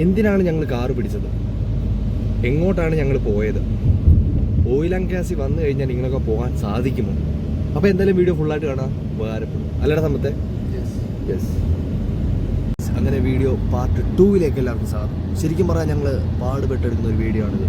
എന്തിനാണ് ഞങ്ങൾ കാറ് പിടിച്ചത്, എങ്ങോട്ടാണ് ഞങ്ങൾ പോയത്, ഓയിൽ ആൻഡ് ഗ്യാസിൽ വന്നു കഴിഞ്ഞാൽ നിങ്ങളൊക്കെ പോകാൻ സാധിക്കുമോ? അപ്പോൾ എന്തായാലും വീഡിയോ ഫുള്ളായിട്ട് കാണാൻ ഉപകാരപ്പെടും. അല്ലടാ സമ്പത്തെ? യെസ്. അങ്ങനെ വീഡിയോ പാർട്ട് 2 എല്ലാവർക്കും സ്വാഗതം. ശരിക്കും പറഞ്ഞാൽ ഞങ്ങൾ പാടുപെട്ടെടുക്കുന്ന ഒരു വീഡിയോ ആണിത്.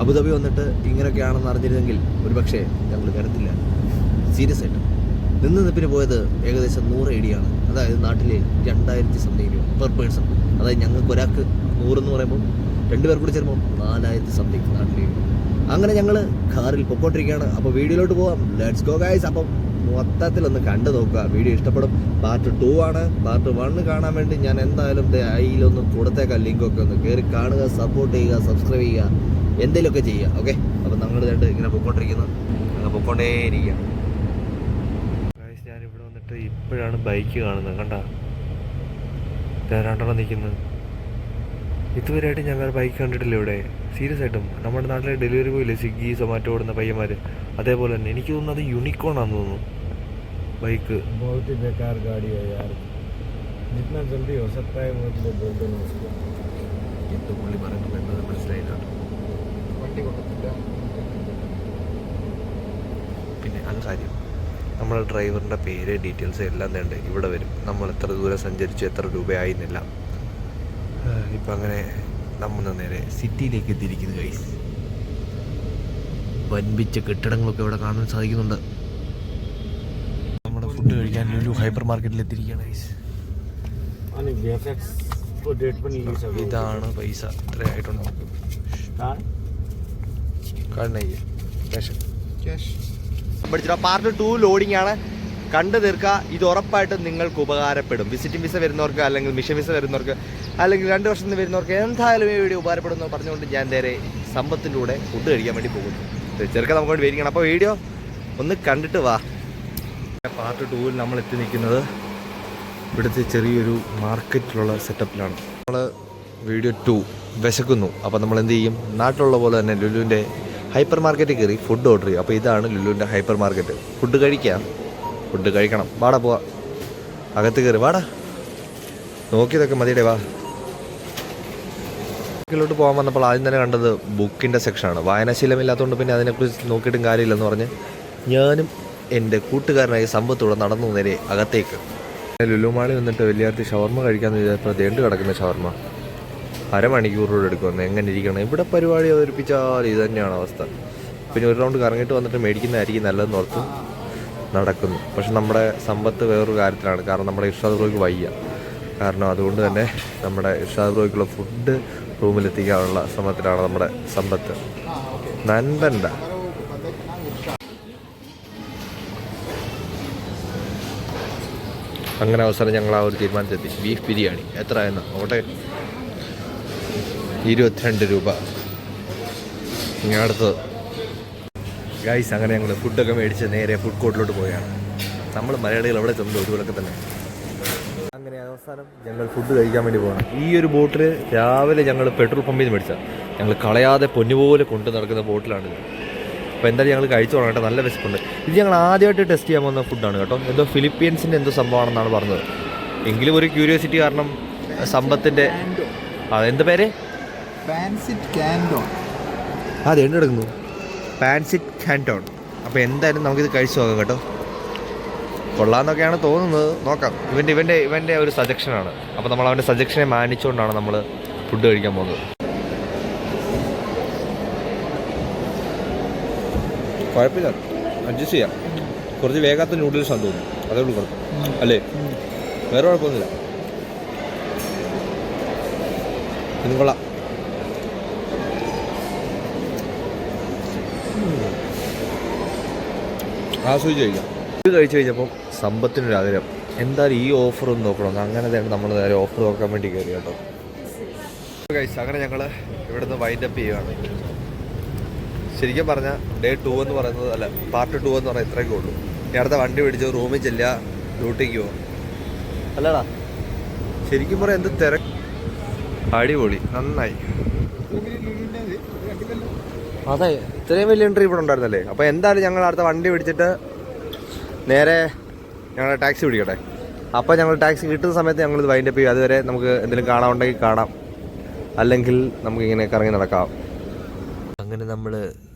അബുദാബി വന്നിട്ട് ഇങ്ങനെയൊക്കെയാണെന്ന് അറിഞ്ഞിരുന്നെങ്കിൽ ഒരു പക്ഷേ ഞങ്ങൾ വരത്തില്ല. സീരിയസ് ആയിട്ട് നിപ്പിന് പോയത് ഏകദേശം 100 AD-യാണ്. അതായത് നാട്ടിലെ 2000 സംതിങ് രൂപ പെർ പേഴ്സൺ. അതായത് ഞങ്ങൾക്ക് ഒരാൾക്ക് 100 എന്ന് പറയുമ്പോൾ 2 പേർ കൂടി ചേരുമ്പോൾ 4000 സംതിങ് നാട്ടിലെ. അങ്ങനെ ഞങ്ങൾ കാറിൽ പൊക്കോണ്ടിരിക്കുകയാണ്. അപ്പോൾ വീഡിയോയിലോട്ട് പോകാം. Let's go guys. അപ്പം മൊത്തത്തിലൊന്ന് കണ്ടു നോക്കുക, വീഡിയോ ഇഷ്ടപ്പെടും. പാർട്ട് 2 ആണ്. പാർട്ട് 1 കാണാൻ വേണ്ടി ഞാൻ എന്തായാലും അതിലൊന്ന് കൊടുത്തേക്കാം, ലിങ്കൊക്കെ ഒന്ന് കയറി കാണുക, സപ്പോർട്ട് ചെയ്യുക, സബ്സ്ക്രൈബ് ചെയ്യുക, എന്തെങ്കിലുമൊക്കെ ചെയ്യുക. ഓക്കെ, അപ്പോൾ നമ്മൾ രണ്ട് ഇങ്ങനെ പൊക്കോണ്ടിരിക്കുന്നു, അങ്ങനെ പൊക്കോണ്ടേയിരിക്കുക. ഞാനിവിടെ വന്നിട്ട് ഇപ്പോഴാണ് ബൈക്ക് കാണുന്നത്. കണ്ട രണ്ടെണ്ണം നിൽക്കുന്നത്. ഇതുവരെയായിട്ട് ഞാൻ വേറെ ബൈക്ക് കണ്ടിട്ടില്ല ഇവിടെ. സീരിയസ് ആയിട്ടും നമ്മുടെ നാട്ടിലെ ഡെലിവറി ബോയില്ലേ, സ്വിഗ്ഗി സൊമാറ്റോ ഓടുന്ന പയ്യന്മാർ, അതേപോലെ തന്നെ എനിക്ക് തോന്നുന്നത് അത് യൂണിക്കോൺ ആണെന്ന് തോന്നുന്നു ബൈക്ക്. പുള്ളി പറയുന്നത് എന്നത് മനസ്സിലായിട്ടുണ്ട്. പിന്നെ അത് കാര്യം, നമ്മുടെ ഡ്രൈവറിൻ്റെ പേര്, ഡീറ്റെയിൽസ് എല്ലാം തന്നെ ഇവിടെ വരും. നമ്മൾ എത്ര ദൂരം സഞ്ചരിച്ചു, എത്ര രൂപയായിരുന്നില്ല. ഇപ്പം അങ്ങനെ നമ്മൾ നേരെ സിറ്റിയിലേക്ക് എത്തിയിരിക്കുന്നു ഗൈസ്. വൻപിച്ച കെട്ടിടങ്ങളൊക്കെ ഇവിടെ കാണാൻ സാധിക്കുന്നുണ്ട്. നമ്മുടെ ഫുഡ് കഴിക്കാൻ ലുലു ഹൈപ്പർ മാർക്കറ്റിൽ എത്തിയിരിക്കുകയാണ് ഗൈസ്. ഇതാണ് പൈസ. എത്രയായിട്ടുണ്ടോ പാർട്ട് 2 ലോഡിംഗ് ആണ്. കണ്ടു തീർക്കുക. ഇത് ഉറപ്പായിട്ടും നിങ്ങൾക്ക് ഉപകാരപ്പെടും. വിസിറ്റിംഗ് വിസ വരുന്നവർക്ക്, അല്ലെങ്കിൽ മിഷൻ വിസ വരുന്നവർക്ക്, അല്ലെങ്കിൽ 2 വർഷത്തിന് വരുന്നവർക്ക് എന്തായാലും ഈ വീഡിയോ ഉപകാരപ്പെടുന്നു പറഞ്ഞുകൊണ്ട് ഞാൻ നേരെ സമ്പത്തിൻ്റെ കൂടെ ഫുഡ് കഴിക്കാൻ വേണ്ടി പോകുന്നു. ചെറുക്കാൻ നമുക്ക് വേണ്ടി വരികയാണ്. അപ്പോൾ വീഡിയോ ഒന്ന് കണ്ടിട്ട് വാ. പാർട്ട് 2 നമ്മൾ എത്തി നിൽക്കുന്നത് ഇവിടുത്തെ ചെറിയൊരു മാർക്കറ്റിലുള്ള സെറ്റപ്പിലാണ്. നമ്മൾ വീഡിയോ 2 വിശക്കുന്നു. അപ്പോൾ നമ്മൾ എന്ത് ചെയ്യും, നാട്ടിലുള്ള പോലെ തന്നെ ലുലുവിൻ്റെ ഹൈപ്പർ മാർക്കറ്റിൽ കയറി ഫുഡ് ഓർഡർ ചെയ്യും. അപ്പോൾ ഇതാണ് ലുലുവിൻ്റെ ഹൈപ്പർ മാർക്കറ്റ്. ഫുഡ് കഴിക്കണം. വാടാ പോവാ, അകത്ത് കയറി വാടാ. നോക്കിയതൊക്കെ മതിയുടെ വാ. ിലോട്ട് പോകാൻ വന്നപ്പോൾ ആദ്യം തന്നെ കണ്ടത് ബുക്കിൻ്റെ സെക്ഷനാണ്. വായനാശീലമില്ലാത്തതുകൊണ്ട് പിന്നെ അതിനെക്കുറിച്ച് നോക്കിയിട്ടും കാര്യമില്ലെന്ന് പറഞ്ഞ് ഞാനും എൻ്റെ കൂട്ടുകാരനായി സമ്പത്തൂടെ നടന്നു നേരെ അകത്തേക്ക്. ലുലുമാളി വന്നിട്ട് വലിയാർത്തി ഷവർമ്മ കഴിക്കാമെന്ന് വിചാരിച്ചപ്പോൾ ദേണ്ട് കിടക്കുന്ന ഷവർമ്മ അരമണിക്കൂറോട് എടുക്കുമെന്ന്. എങ്ങനെ ഇരിക്കണം ഇവിടെ പരിപാടി അവതരിപ്പിച്ചാൽ ഇത് തന്നെയാണ് അവസ്ഥ. പിന്നെ ഒരു റൗണ്ട് കറങ്ങിയിട്ട് വന്നിട്ട് മേടിക്കുന്നതായിരിക്കും നല്ലതെന്ന് ഓർത്ത് നടക്കുന്നു. പക്ഷെ നമ്മുടെ സമ്പത്ത് വേറൊരു കാര്യത്തിലാണ്. കാരണം നമ്മുടെ ഇർഷാദ് ബ്രോയ്ക്ക് വയ്യ. കാരണം അതുകൊണ്ട് തന്നെ നമ്മുടെ ഇർഷാദ് ബ്രോയ്ക്കുള്ള ഫുഡ് റൂമിലെത്തിക്കാനുള്ള ശ്രമത്തിലാണ് നമ്മുടെ സമ്പത്ത്. നൻപണ്ട അങ്ങനെ അവസരം ഞങ്ങൾ ആ ഒരു തീരുമാനത്തെത്തി. ബീഫ് ബിരിയാണി എത്ര ആയെന്ന് അവിടെ 22 രൂപ. ഇനി അടുത്തത് ഗൈസ്. അങ്ങനെ ഞങ്ങൾ ഫുഡൊക്കെ മേടിച്ച് നേരെ ഫുഡ് കോർട്ടിലോട്ട് പോവുകയാണ്. നമ്മൾ മലയാളികൾ അവിടെ ചെന്നത് ഒരുപോലൊക്കെ തന്നെ. അങ്ങനെ അവസാനം ഞങ്ങൾ ഫുഡ് കഴിക്കാൻ വേണ്ടി പോകണം. ഈ ഒരു ബോട്ടിൽ രാവിലെ ഞങ്ങൾ പെട്രോൾ പമ്പിൽ നിന്ന് മേടിച്ചാൽ ഞങ്ങൾ കളയാതെ പൊന്നുപോലെ കൊണ്ടു നടക്കുന്ന ബോട്ടിലാണിത്. അപ്പോൾ എന്തായാലും ഞങ്ങൾ കഴിച്ചു തുടങ്ങട്ടെ. നല്ല വിശപ്പുണ്ട്. ഇത് ഞങ്ങൾ ആദ്യമായിട്ട് ടെസ്റ്റ് ചെയ്യാൻ പോകുന്ന ഫുഡാണ് കേട്ടോ. എന്തോ ഫിലിപ്പീൻസിൻ്റെ എന്തോ സംഭവമാണെന്നാണ് പറഞ്ഞത്. എങ്കിലും ഒരു ക്യൂരിയോസിറ്റി കാരണം സമ്പത്തിൻ്റെ എന്ത് പേര്, അതെ എണ്ണ എടുക്കുന്നു, പാൻസിറ്റ് കാൻറ്റോൺ. അപ്പോൾ എന്തായാലും നമുക്കിത് കഴിച്ചു നോക്കാം കേട്ടോ. കൊള്ളാമെന്നൊക്കെയാണ് തോന്നുന്നത്. നോക്കാം. ഇവൻ്റെ ഒരു സജഷനാണ്. അപ്പോൾ നമ്മൾ അവൻ്റെ സജഷനെ മാനിച്ചുകൊണ്ടാണ് നമ്മൾ ഫുഡ് കഴിക്കാൻ പോകുന്നത്. കുഴപ്പമില്ല, അഡ്ജസ്റ്റ് ചെയ്യാം. കുറച്ച് വേഗാത്ത നൂഡിൽസ് ആണെന്ന് തോന്നുന്നു. അതേ ഉള്ളൂ കുഴപ്പം അല്ലേ, വേറെ കുഴപ്പമൊന്നുമില്ല. ഇതും കൊള്ളാം. ആസ്വദിച്ച് കഴിക്കാം. ഇത് കഴിച്ച് കഴിഞ്ഞപ്പോൾ സമ്പത്തിനൊരാഗ്രഹം എന്തായാലും ഈ ഓഫർ ഒന്ന് നോക്കണം. അങ്ങനെ തന്നെ നമ്മൾ നേരെ ഓഫർ നോക്കാൻ വേണ്ടി കയറി കേട്ടോ. അങ്ങനെ ഞങ്ങൾ ഇവിടെ നിന്ന് വൈൻഡ് അപ്പ് ചെയ്യുകയാണ്. ശരിക്കും പറഞ്ഞാൽ ഡേ 2 എന്ന് പറയുന്നത്, അല്ല പാർട്ട് 2 എന്ന് പറഞ്ഞാൽ ഇത്രയൊക്കെ ഉള്ളൂ. ഇനി അടുത്ത വണ്ടി പിടിച്ച് റൂമിൽ ചെല്ലുക, ഡ്യൂട്ടിക്ക് പോകും. അല്ലടാ ശരിക്കും പറയാം എന്ത് തിരക്ക്. അടിപൊളി, നന്നായി. അതെ, ഇത്രയും വലിയ എൻട്രി ഇവിടെ ഉണ്ടായിരുന്നല്ലേ. അപ്പോൾ എന്തായാലും ഞങ്ങൾ അടുത്ത വണ്ടി പിടിച്ചിട്ട് നേരെ ഞങ്ങൾ ടാക്സി പിടിക്കട്ടെ. അപ്പോൾ ഞങ്ങൾ ടാക്സി കിട്ടുന്ന സമയത്ത് ഞങ്ങളിത് വൈൻഡപ്പ് ചെയ്യും. അതുവരെ നമുക്ക് എന്തെങ്കിലും കാണാനുണ്ടെങ്കിൽ കാണാം. അല്ലെങ്കിൽ നമുക്കിങ്ങനെ കറങ്ങി നടക്കാം. അങ്ങനെ നമ്മൾ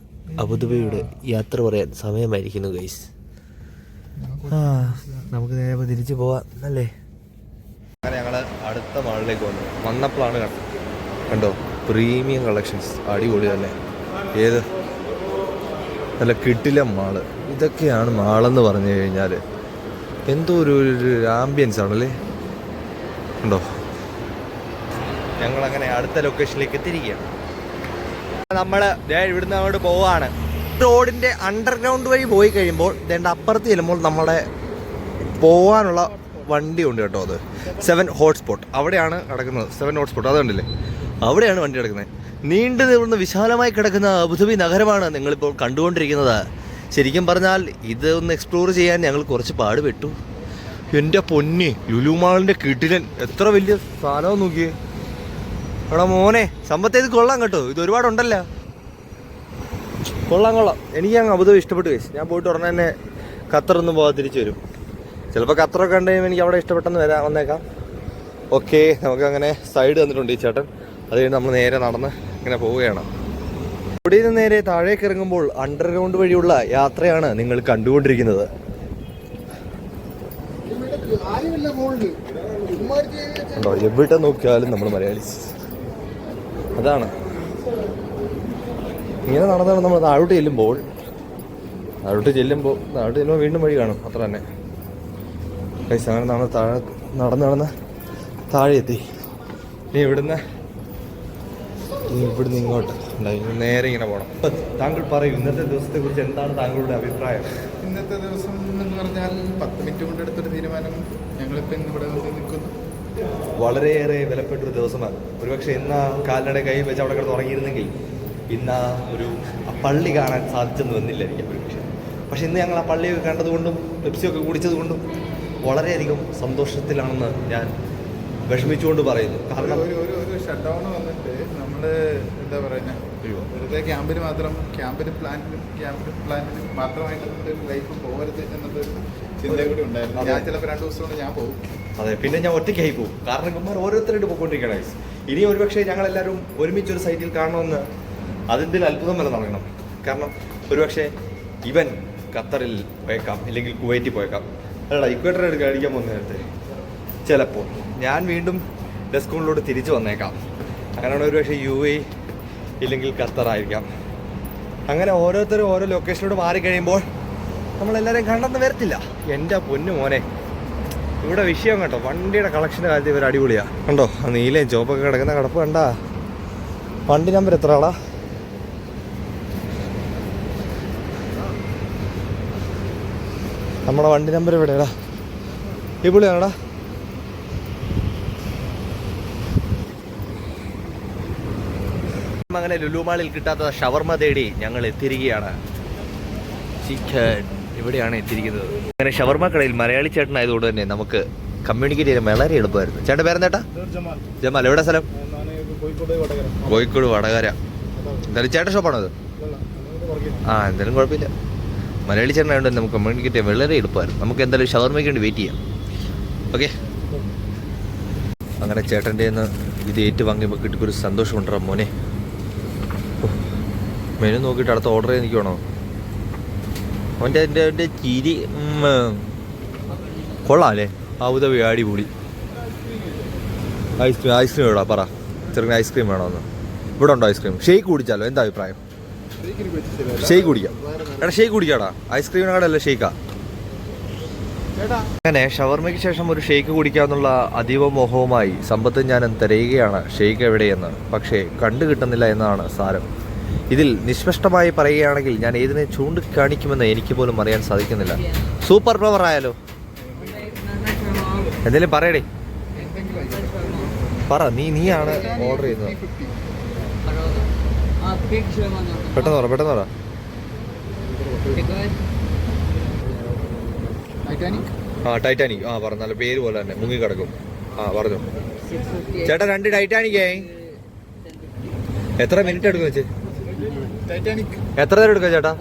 അബുദാബിയുടെ യാത്ര പറയാൻ സമയമായിരിക്കുന്നു ഗൈസ്. നമുക്ക് നേരെ തിരിച്ചു പോവാം അല്ലേ. അങ്ങനെ ഞങ്ങൾ അടുത്ത മാളിലേക്ക് വന്നപ്പോഴാണ് കണ്ടോ പ്രീമിയം കളക്ഷൻസ്, അടിപൊളി തന്നെ. ഏത് നല്ല കിടിലൻ മാള്. ഇതൊക്കെയാണ് മാളെന്ന് പറഞ്ഞു കഴിഞ്ഞാൽ എന്തോ ഒരു ആംബിയൻസ് ആണല്ലേ. ഉണ്ടോ, ഞങ്ങളങ്ങനെ അടുത്ത ലൊക്കേഷനിലേക്ക് എത്തിയിരിക്കുകയാണ്. നമ്മൾ ഇവിടുന്ന് അങ്ങോട്ട് പോവാണ്. റോഡിൻ്റെ അണ്ടർഗ്രൗണ്ട് വഴി പോയി കഴിയുമ്പോൾ ഇതിൻ്റെ അപ്പുറത്ത് ചെല്ലുമ്പോൾ നമ്മുടെ പോകാനുള്ള വണ്ടി ഉണ്ട് കേട്ടോ. അത് 7 ഹോട്ട്സ്പോട്ട് അവിടെയാണ് കിടക്കുന്നത്. 7 ഹോട്ട്സ്പോട്ട് അത് കണ്ടില്ലേ, അവിടെയാണ് വണ്ടി കിടക്കുന്നത്. നീണ്ടു നിവർന്ന് വിശാലമായി കിടക്കുന്ന അബുദാബി നഗരമാണ് നിങ്ങളിപ്പോൾ കണ്ടുകൊണ്ടിരിക്കുന്നത്. ശരിക്കും പറഞ്ഞാൽ ഇത് ഒന്ന് എക്സ്പ്ലോർ ചെയ്യാൻ ഞങ്ങൾ കുറച്ച് പാടുപെട്ടു. എൻ്റെ പൊന്നി, ലുലു മാളിൻ്റെ കിടിലൻ, എത്ര വലിയ സ്ഥലം നോക്കിയേ. എടാ മോനെ, സമ്പത്തേത് കൊള്ളാം കേട്ടോ. ഇത് ഒരുപാടുണ്ടല്ലോ. കൊള്ളാം. എനിക്ക് അങ്ങ് അബുദാബി ഇഷ്ടപ്പെട്ടു കഴിച്ചു. ഞാൻ പോയിട്ട് ഉടനെ തന്നെ ഖത്തറൊന്നും പോകാൻ തിരിച്ചു വരും. ചിലപ്പോൾ ഖത്തറൊക്കെ കണ്ടു കഴിയുമ്പോൾ എനിക്ക് അവിടെ ഇഷ്ടപ്പെട്ടെന്ന് വന്നേക്കാം. ഓക്കെ, നമുക്കങ്ങനെ സൈഡ് തന്നിട്ടുണ്ട് ഈ ചേട്ടൻ. അത് കഴിഞ്ഞ് നമ്മൾ നേരെ നടന്ന് ഇങ്ങനെ പോവുകയാണ്. ഇവിടെ നിന്ന് നേരെ താഴേക്ക് ഇറങ്ങുമ്പോൾ അണ്ടർഗ്രൗണ്ട് വഴിയുള്ള യാത്രയാണ് നിങ്ങൾ കണ്ടുകൊണ്ടിരിക്കുന്നത്. ഉണ്ടോ, എവിടെ നോക്കിയാലും നമ്മൾ മലയാളീസ്. അതാണ് ഇങ്ങനെ നടന്ന് നമ്മൾ താഴോട്ട് ചെല്ലുമ്പോൾ വീണ്ടും വഴി കാണും. അത്ര തന്നെ പൈസ. അങ്ങനെ നമ്മൾ നടന്ന് താഴെ എത്തി. ഇനി ഇവിടുന്ന് ഇങ്ങോട്ട് നേരെ ഇങ്ങനെ പോകണം. താങ്കൾ പറയൂ, ഇന്നത്തെ ദിവസത്തെ കുറിച്ച് എന്താണ് താങ്കളുടെ അഭിപ്രായം? ഇന്നത്തെ ദിവസം എന്ന് പറഞ്ഞാൽ 10 മിനിറ്റ് കൊണ്ട് എടുത്തൊരു തീരുമാനം. ഞങ്ങളിപ്പോൾ ഇവിടെ നിൽക്കുന്നു. വളരെയേറെ വിലപ്പെട്ടൊരു ദിവസമാണ്. ഒരുപക്ഷെ ഇന്ന് കാലിനടെ കൈ വെച്ച് അവിടെ കിടന്ന് ഉറങ്ങിയിരുന്നെങ്കിൽ ഇന്ന് ആ പള്ളി കാണാൻ സാധിച്ചെന്ന് വന്നില്ലായിരിക്കും ഒരുപക്ഷെ. പക്ഷെ ഇന്ന് ഞങ്ങൾ ആ പള്ളിയൊക്കെ കണ്ടതുകൊണ്ടും പെപ്സിയൊക്കെ കുടിച്ചതുകൊണ്ടും വളരെയധികം സന്തോഷത്തിലാണെന്ന് ഞാൻ വിഷമിച്ചുകൊണ്ട് പറയുന്നു. കാരണം ഒരു ഷട്ട് ഡൗൺ വന്നിട്ട് നമ്മൾ എന്താ പറയുന്നത്, വെറുതെ ക്യാമ്പിന് പ്ലാനിനും മാത്രമായിട്ട് ലൈഫ് പോകരുത് എന്നൊരു ചിന്ത കൂടി ഉണ്ടായിരുന്നു. ഞാൻ ചിലപ്പോൾ 2 ദിവസം കൊണ്ട് ഞാൻ പോകും. അതെ, പിന്നെ ഞാൻ ഒറ്റയ്ക്കായി പോകും. കാരണം ഇവന്മാർ ഓരോരുത്തരായിട്ട് പോയിക്കൊണ്ടിരിക്കണം. ഇനി ഒരുപക്ഷെ ഞങ്ങളെല്ലാവരും ഒരുമിച്ചൊരു സൈറ്റിൽ കാണണമെന്ന് അതിൻ്റെ അത്ഭുതം വരെ നടക്കണം. കാരണം ഒരുപക്ഷെ ഇവൻ ഖത്തറിൽ പോയേക്കാം, ഇല്ലെങ്കിൽ കുവൈറ്റിൽ പോയേക്കാം. അല്ലടാ, ഇക്വേറ്റർ അടിക്കാൻ പോകുന്ന നേരത്തെ ചിലപ്പോൾ ഞാൻ വീണ്ടും ഡെസ്കൂളിലോട്ട് തിരിച്ചു വന്നേക്കാം. അങ്ങനെയാണ് ഒരുപക്ഷെ UAE ഇല്ലെങ്കിൽ ഖത്തറായിരിക്കാം. അങ്ങനെ ഓരോരുത്തരും ഓരോ ലൊക്കേഷനിലോട്ട് മാറിക്കഴിയുമ്പോൾ നമ്മളെല്ലാവരെയും കണ്ടെന്ന് വരത്തില്ല. എൻ്റെ പൊന്നു മോനെ, ഇവിടെ വിഷയം കേട്ടോ. വണ്ടിയുടെ കളക്ഷൻ്റെ കാര്യത്തിൽ ഇവർ അടിപൊളിയാണ്. കണ്ടോ, ആ നീലയും ചോപ്പൊക്കെ കിടക്കുന്ന കിടപ്പ് കണ്ടാ. വണ്ടി നമ്പർ എത്ര ആളാ? നമ്മുടെ വണ്ടി നമ്പർ എവിടെയാടാ? ഈ പുള്ളിയാണോടാ? അങ്ങനെ ലുലു മാളിൽ കിട്ടാത്ത ഷവർമ തേടി ഞങ്ങൾ എത്തിയിരിക്കുകയാണ്. ചിക്കൻ ഇവിടെയാണ് എത്തിയിരിക്കുന്നത്. അങ്ങനെ ഷവർമ കടയിൽ മലയാളി ചേട്ടനായതുകൊണ്ട് തന്നെ നമുക്ക് കമ്മ്യൂണിക്കേറ്റ് ചെയ്യാൻ വളരെ എളുപ്പമായിരുന്നു. ചേട്ടൻ പേരെന്താ? ജമാൽ. എവിടെ സ്ഥലം? കോഴിക്കോട് വടകര. എന്തായാലും ചേട്ടൻ ഷോപ്പാണോ അത്? എന്തായാലും കുഴപ്പമില്ല. മലയാളി ചേട്ടനായതുകൊണ്ട് തന്നെ നമുക്ക് കമ്മ്യൂണിക്കേറ്റ് ചെയ്യാൻ വളരെ എളുപ്പമായിരുന്നു. നമുക്ക് എന്തായാലും ഷവർമയ്ക്ക് വേണ്ടി വെയിറ്റ് ചെയ്യാം. ഓക്കെ, അങ്ങനെ ചേട്ടൻ്റെ നിന്ന് ഇത് ഏറ്റുവാങ്ങിയപ്പോൾ കിട്ടിയൊരു സന്തോഷമുണ്ടോ മോനെ. മെനു നോക്കിയിട്ട് അടുത്ത ഓർഡർ ചെയ്ത് നിൽക്കുവാണോ? അവൻ്റെ ചിരി കൊള്ളാം അല്ലേ? അബുദാബി അടിപൊളി. ഐസ്ക്രീം എവിടാ പറ? ചെറുങ്ങനെ ഐസ്ക്രീം വേണമെന്ന്. ഇവിടെ ഉണ്ടോ ഐസ്ക്രീം? ഷേക്ക് കുടിച്ചാലോ? എന്താ അഭിപ്രായം? ഷേക്ക് കുടിക്കാം. എടാ ഷേക്ക് കുടിക്കാടാ. ഐസ്ക്രീമിനെക്കാടല്ല ഷേക്കാ. അങ്ങനെ ഷവർമയ്ക്ക് ശേഷം ഒരു ഷേക്ക് കുടിക്കാമെന്നുള്ള അതീവ മോഹവുമായി സമ്പത്ത് ഞാൻ തിരയുകയാണ് ഷേക്ക് എവിടെയെന്ന്. പക്ഷേ കണ്ടു കിട്ടുന്നില്ല എന്നതാണ് സാരം. ഇതിൽ നിഷ്പഷ്ടമായി പറയുകയാണെങ്കിൽ ഞാൻ ഏതിനെ ചൂണ്ടിക്കാണിക്കുമെന്ന് എനിക്ക് പോലും അറിയാൻ സാധിക്കുന്നില്ല. സൂപ്പർ പവർ ആയാലോ? എന്തെങ്കിലും പറയടേ, പറ. നീയാണ് ഓർഡർ ചെയ്യുന്നത്. പെട്ടെന്ന് പറ. ടൈറ്റാനിക്. പറഞ്ഞു, നല്ല പേര് പോലെ തന്നെ മുങ്ങി കിടക്കും. പറഞ്ഞു ചേട്ടാ. 2 ടൈറ്റാനിക്കേ. എത്ര മിനിറ്റ് എടുക്കും വെച്ച്? എത്ര നേരം എടുക്കാം ചേട്ടാ?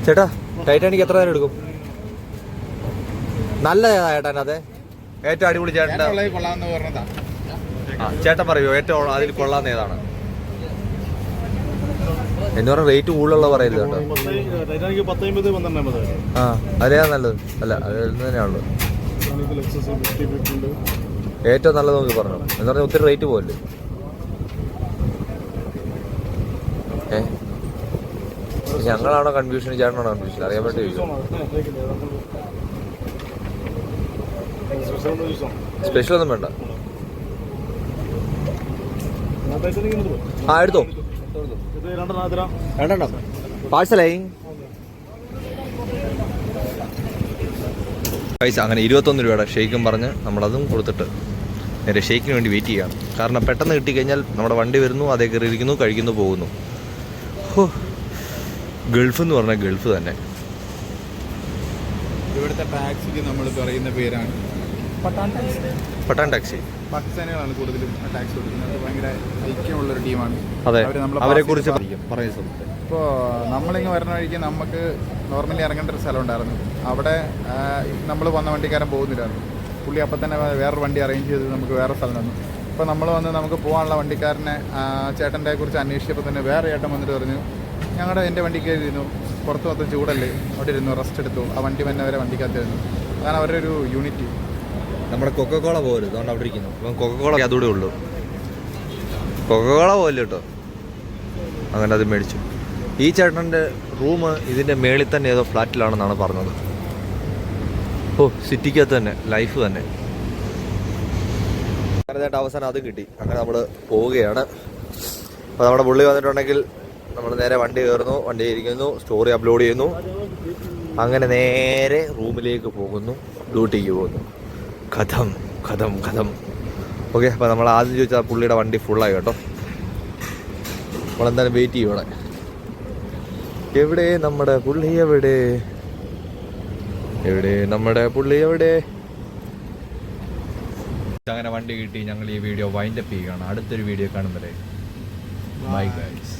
ചേട്ടാ ടൈറ്റാനിക് എത്ര നേരം എടുക്കും? നല്ലതാ ചേട്ടാ. അതെ, ഏറ്റവും അടിപൊളി ചേട്ടൻ്റെ കൊള്ളാന്ന് പറഞ്ഞതാ. ചേട്ടൻ പറയൂ ഏറ്റവും അതിൽ കൊള്ളാവുന്ന ഏതാണ്? എന്ന് പറഞ്ഞാൽ റേറ്റ് കൂടുതലുള്ള പറയരുത് കേട്ടോ. ആ അതിലേതാ നല്ലത്? അല്ല അതിൽ തന്നെയാണുള്ളത്. ഏറ്റവും നല്ലത് നോക്കി പറഞ്ഞു എന്ന് പറഞ്ഞാൽ ഒത്തിരി റേറ്റ് പോകല്ലേ. ഞങ്ങളാണോ കൺഫ്യൂഷൻ, ചേട്ടനാണോ കൺഫ്യൂഷൻ? അറിയാൻ വേണ്ടി സ്പെഷ്യൽ ഒന്നും വേണ്ട. ആ എടുത്തോ, രണ്ടെണ്ണം പാഴ്സലായി. പൈസ അങ്ങനെ 21 രൂപയുടെ ഷേക്കും പറഞ്ഞ് നമ്മളതും കൊടുത്തിട്ട് നേരെ ഷേക്കിന് വേണ്ടി വെയിറ്റ് ചെയ്യണം. കാരണം പെട്ടെന്ന് കിട്ടിക്കഴിഞ്ഞാൽ നമ്മുടെ വണ്ടി വരുന്നു, അതേ കയറിയിരിക്കുന്നു, കഴിക്കുന്നു, പോകുന്നു. ഹോ, ഗൾഫ് എന്ന് പറഞ്ഞാൽ ഗൾഫ് തന്നെ. ഇവിടുത്തെ ടാക്സിക്ക് നമ്മൾ പറയുന്ന പേരാണ് പട്ടാൻ ടാക്സി. പാകിസ്ഥാനികളാണ് കൂടുതലും ടാക്സി കൊടുക്കുന്നത്. ഭയങ്കര ഐക്യമുള്ളൊരു ടീമാണ്. അതെ, അവരെ കുറിച്ച് ഇപ്പോൾ നമ്മളിങ്ങ് വരുന്ന വഴിക്ക് നമുക്ക് നോർമലി ഇറങ്ങേണ്ട ഒരു സ്ഥലം ഉണ്ടായിരുന്നു. അവിടെ നമ്മൾ വന്ന വണ്ടിക്കാരൻ പോകുന്നില്ലായിരുന്നു. പുള്ളി അപ്പം തന്നെ വേറൊരു വണ്ടി അറേഞ്ച് ചെയ്ത് നമുക്ക് വേറെ സ്ഥലം തന്നു. ഇപ്പോൾ നമ്മൾ വന്ന് നമുക്ക് പോകാനുള്ള വണ്ടിക്കാരനെ ചേട്ടൻ്റെ കുറിച്ച് അന്വേഷിച്ചപ്പോൾ തന്നെ വേറെ ചേട്ടൻ വന്നിട്ട് പറഞ്ഞു, എൻ്റെ വണ്ടിക്ക് ഇരുന്നു, പുറത്ത് മൊത്തം ചൂടല്ലേ, അവിടെ ഇരുന്നു, റെസ്റ്റ് എടുത്തു, ആ വണ്ടി തന്നെ വരെ വണ്ടിക്കകത്തിരുന്നു. അതാണ് അവരുടെ ഒരു യൂണിറ്റി. നമ്മുടെ കൊക്കക്കോള പോലും അതുകൊണ്ട് അവിടെ ഇരിക്കുന്നു. അപ്പം കൊക്കക്കോള അതുകൂടെ ഉള്ളൂ. കൊക്കക്കോള പോലും കേട്ടോ. അങ്ങനെ അത് മേടിച്ചു. ഈ ചേട്ടൻ്റെ റൂം ഇതിൻ്റെ മേളിൽ തന്നെ ഏതോ ഫ്ലാറ്റിലാണെന്നാണ് പറഞ്ഞത്. ഓ, സിറ്റിക്കകത്ത് തന്നെ, ലൈഫ് തന്നെ. അങ്ങനെ അവസാനം അത് കിട്ടി. അങ്ങനെ നമ്മൾ പോവുകയാണ്. അപ്പോൾ നമ്മുടെ പുള്ളി വന്നിട്ടുണ്ടെങ്കിൽ നമ്മൾ നേരെ വണ്ടി കയറുന്നു, വണ്ടി ഇരിക്കുന്നു, സ്റ്റോറി അപ്ലോഡ് ചെയ്യുന്നു, അങ്ങനെ നേരെ റൂമിലേക്ക് പോകുന്നു, ഡ്യൂട്ടിക്ക് പോകുന്നു. കഥം കഥം കഥം. ഓക്കെ, അപ്പോൾ നമ്മൾ ആദ്യം ചോദിച്ചാൽ പുള്ളിയുടെ വണ്ടി ഫുള്ളായി കേട്ടോ. നമ്മളെന്തായാലും വെയിറ്റ് ചെയ്യും ഇവിടെ. എവിടെ നമ്മുടെ പുള്ളി? എവിടെ നമ്മുടെ പുള്ളി? എവിടെ? അങ്ങനെ വണ്ടി കിട്ടി. ഞങ്ങൾ ഈ വീഡിയോ വൈൻഡപ്പ് ചെയ്യുകയാണ്. അടുത്തൊരു വീഡിയോ കാണും വരെ ബൈ ഗൈസ്.